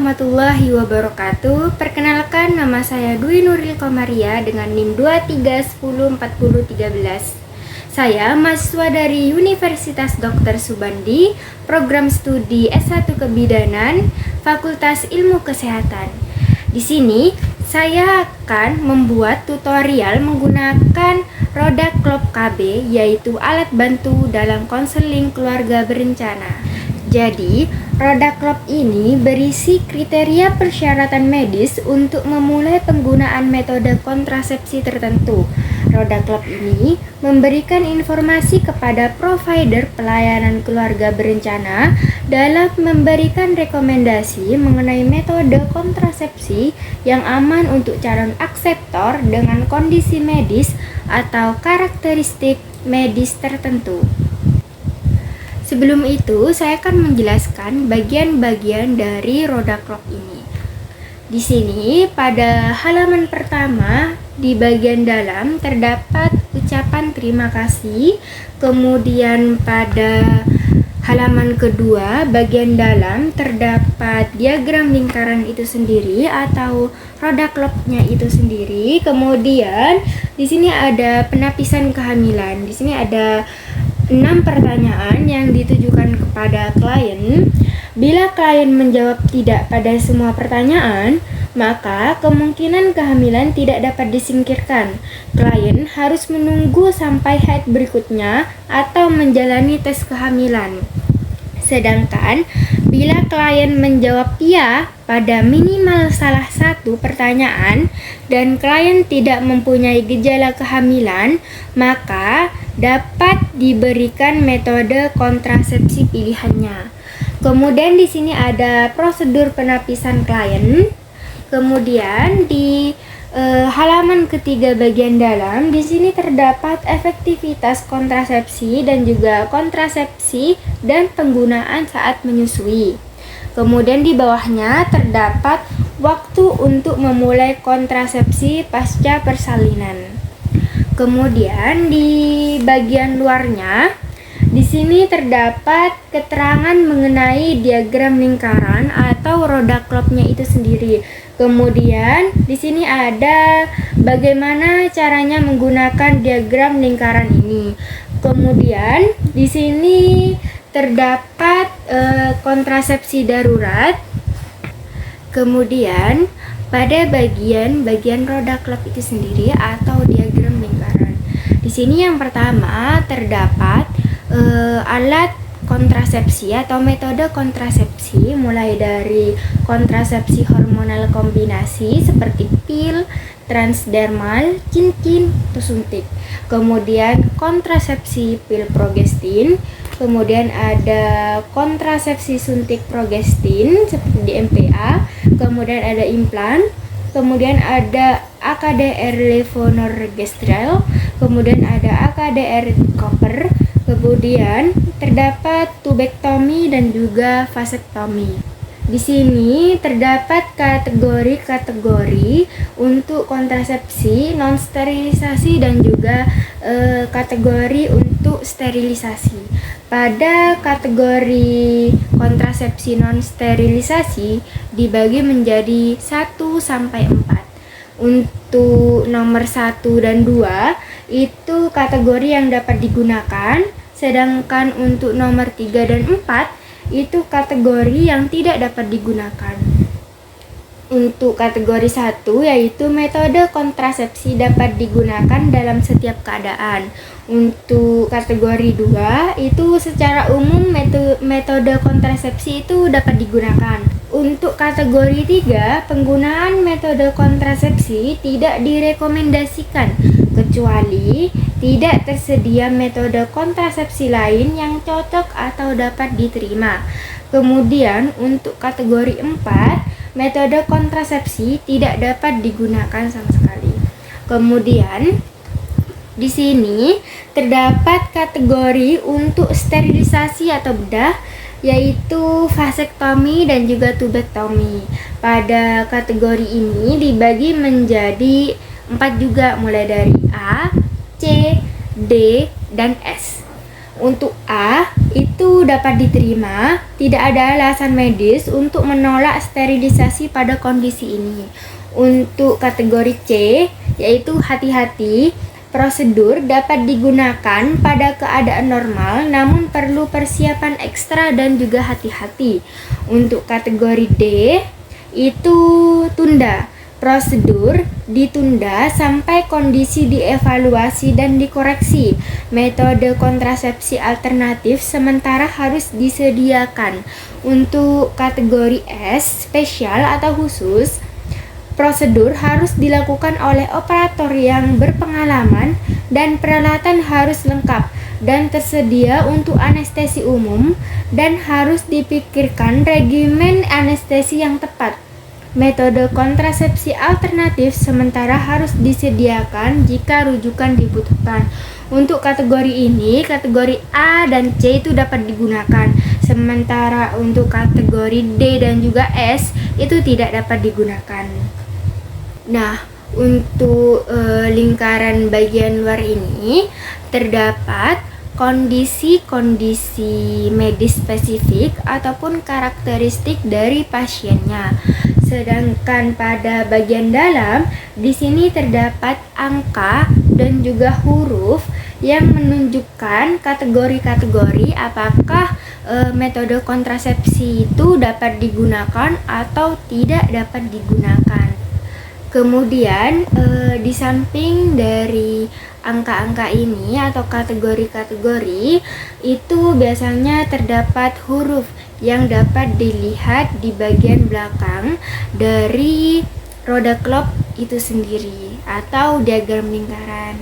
warahmatullahi wabarakatuh. Perkenalkan, nama saya Dwi Nuril Komaria dengan NIM 23104013. Saya mahasiswa dari Universitas Dr. Subandi, program studi S1 Kebidanan, Fakultas Ilmu Kesehatan. Di sini saya akan membuat tutorial menggunakan roda klop KB, yaitu alat bantu dalam konseling keluarga berencana. Jadi, roda klop ini berisi kriteria persyaratan medis untuk memulai penggunaan metode kontrasepsi tertentu. Roda klop ini memberikan informasi kepada provider pelayanan keluarga berencana dalam memberikan rekomendasi mengenai metode kontrasepsi yang aman untuk calon akseptor dengan kondisi medis atau karakteristik medis tertentu. Sebelum itu, saya akan menjelaskan bagian-bagian dari roda klop ini. Di sini, pada halaman pertama, di bagian dalam terdapat ucapan terima kasih. Kemudian pada halaman kedua, bagian dalam terdapat diagram lingkaran itu sendiri atau roda klopnya itu sendiri. Kemudian di sini ada penapisan kehamilan. Di sini ada 6 pertanyaan yang ditujukan kepada klien. Bila klien menjawab tidak pada semua pertanyaan, maka kemungkinan kehamilan tidak dapat disingkirkan. Klien harus menunggu sampai haid berikutnya atau menjalani tes kehamilan. Sedangkan bila klien menjawab ya pada minimal salah satu pertanyaan dan klien tidak mempunyai gejala kehamilan, maka dapat diberikan metode kontrasepsi pilihannya. Kemudian di sini ada prosedur penapisan klien. Kemudian di halaman ketiga bagian dalam, di sini terdapat efektivitas kontrasepsi dan juga kontrasepsi dan penggunaan saat menyusui. Kemudian di bawahnya terdapat waktu untuk memulai kontrasepsi pasca persalinan. Kemudian di bagian luarnya, di sini terdapat keterangan mengenai diagram lingkaran atau roda klopnya itu sendiri. Kemudian di sini ada bagaimana caranya menggunakan diagram lingkaran ini. Kemudian di sini terdapat kontrasepsi darurat. Kemudian pada bagian roda klop itu sendiri atau diagram lingkaran. Di sini yang pertama terdapat alat kontrasepsi atau metode kontrasepsi, mulai dari kontrasepsi hormonal kombinasi seperti pil, transdermal, cincin, atau suntik. Kemudian kontrasepsi pil progestin, kemudian ada kontrasepsi suntik progestin seperti di MPA, kemudian ada implan, kemudian ada AKDR levonorgestrel, kemudian ada AKDR copper, kemudian terdapat tubektomi dan juga vasektomi. Di sini terdapat kategori-kategori untuk kontrasepsi, non-sterilisasi dan juga kategori untuk sterilisasi. Pada kategori kontrasepsi non-sterilisasi dibagi menjadi 1 sampai 4. Untuk nomor 1 dan 2 itu kategori yang dapat digunakan, sedangkan untuk nomor 3 dan 4 itu kategori yang tidak dapat digunakan. Untuk kategori 1 yaitu metode kontrasepsi dapat digunakan dalam setiap keadaan. Untuk kategori 2 itu secara umum metode kontrasepsi itu dapat digunakan. Untuk kategori 3, penggunaan metode kontrasepsi tidak direkomendasikan kecuali tidak tersedia metode kontrasepsi lain yang cocok atau dapat diterima. Kemudian untuk kategori 4, metode kontrasepsi tidak dapat digunakan sama sekali. Kemudian di sini terdapat kategori untuk sterilisasi atau bedah, yaitu vasektomi dan juga tubektomi. Pada kategori ini dibagi menjadi 4 juga, mulai dari A, C, D, dan S. Untuk A, itu dapat diterima, tidak ada alasan medis untuk menolak sterilisasi pada kondisi ini. Untuk kategori C, yaitu hati-hati, prosedur dapat digunakan pada keadaan normal namun perlu persiapan ekstra dan juga hati-hati. Untuk kategori D, itu tunda. Prosedur ditunda sampai kondisi dievaluasi dan dikoreksi. Metode kontrasepsi alternatif sementara harus disediakan. Untuk kategori S, spesial atau khusus, prosedur harus dilakukan oleh operator yang berpengalaman dan peralatan harus lengkap dan tersedia untuk anestesi umum dan harus dipikirkan regimen anestesi yang tepat. Metode kontrasepsi alternatif sementara harus disediakan jika rujukan dibutuhkan. Untuk kategori ini, kategori A dan C itu dapat digunakan. Sementara untuk kategori D dan juga S itu tidak dapat digunakan. Nah, untuk lingkaran bagian luar ini terdapat kondisi-kondisi medis spesifik ataupun karakteristik dari pasiennya. Sedangkan pada bagian dalam, di sini terdapat angka dan juga huruf yang menunjukkan kategori-kategori apakah metode kontrasepsi itu dapat digunakan atau tidak dapat digunakan. Kemudian di samping dari angka-angka ini atau kategori-kategori itu biasanya terdapat huruf yang dapat dilihat di bagian belakang dari roda Klopp itu sendiri atau diagram lingkaran.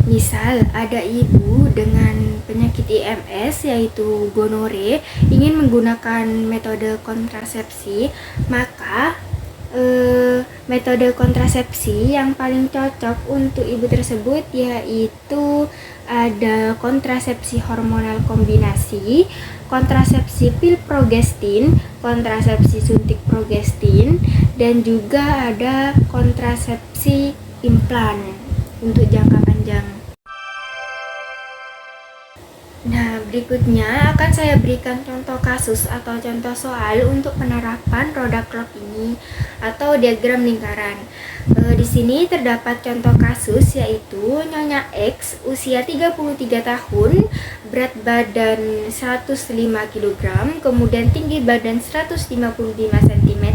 Misal ada ibu dengan penyakit IMS yaitu gonore ingin menggunakan metode kontrasepsi, maka metode kontrasepsi yang paling cocok untuk ibu tersebut yaitu ada kontrasepsi hormonal kombinasi, kontrasepsi pil progestin, kontrasepsi suntik progestin, dan juga ada kontrasepsi implan untuk jangka panjang. Nah, berikutnya akan saya berikan contoh kasus atau contoh soal untuk penerapan roda Klopp ini atau diagram lingkaran. Di sini terdapat contoh kasus yaitu Nyonya X usia 33 tahun, berat badan 105 kg, kemudian tinggi badan 155 cm.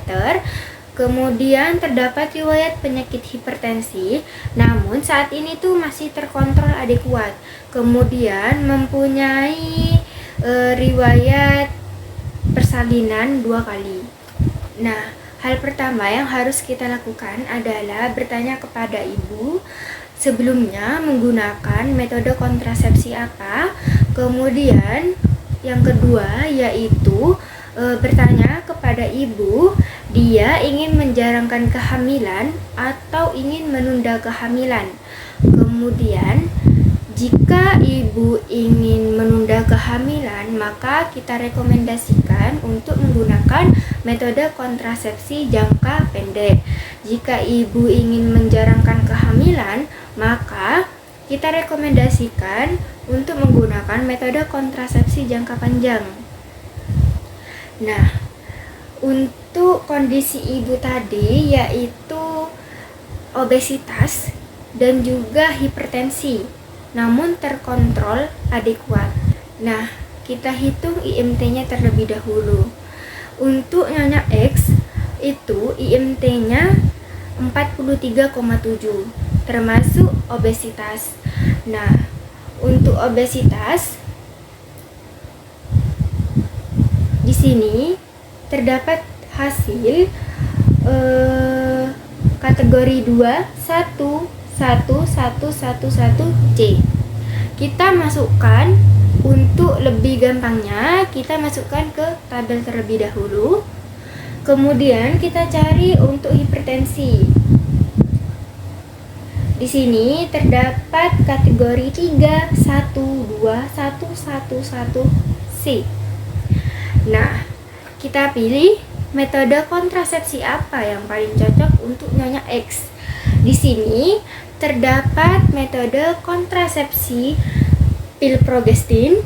Kemudian terdapat riwayat penyakit hipertensi, namun saat ini tuh masih terkontrol adekuat. Kemudian mempunyai riwayat persalinan 2 kali. Nah, hal pertama yang harus kita lakukan adalah bertanya kepada ibu sebelumnya menggunakan metode kontrasepsi apa. Kemudian yang kedua yaitu bertanya kepada ibu, dia ingin menjarangkan kehamilan atau ingin menunda kehamilan. Kemudian jika ibu ingin menunda kehamilan, maka kita rekomendasikan untuk menggunakan metode kontrasepsi jangka pendek. Jika ibu ingin menjarangkan kehamilan, maka kita rekomendasikan untuk menggunakan metode kontrasepsi jangka panjang. Nah, untuk kondisi ibu tadi yaitu obesitas dan juga hipertensi, namun terkontrol adekuat. Nah, kita hitung IMT-nya terlebih dahulu. Untuk Nyonya X itu IMT-nya 43,7 termasuk obesitas. Nah, untuk obesitas di sini terdapat hasil kategori 2 11111C. Kita masukkan, untuk lebih gampangnya kita masukkan ke tabel terlebih dahulu. Kemudian kita cari untuk hipertensi. Di sini terdapat kategori 312111C. Nah, kita pilih metode kontrasepsi apa yang paling cocok untuk Nyonya X. Di sini terdapat metode kontrasepsi pil progestin,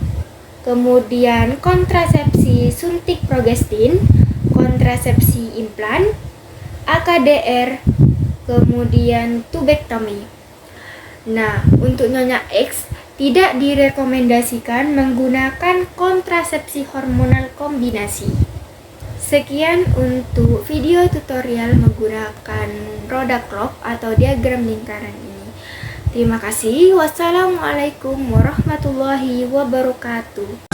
kemudian kontrasepsi suntik progestin, kontrasepsi implan, AKDR, kemudian tubektomi. Nah, untuk Nyonya X tidak direkomendasikan menggunakan kontrasepsi hormonal kombinasi. Sekian untuk video tutorial menggunakan roda clock atau diagram lingkaran ini. Terima kasih. Wassalamualaikum warahmatullahi wabarakatuh.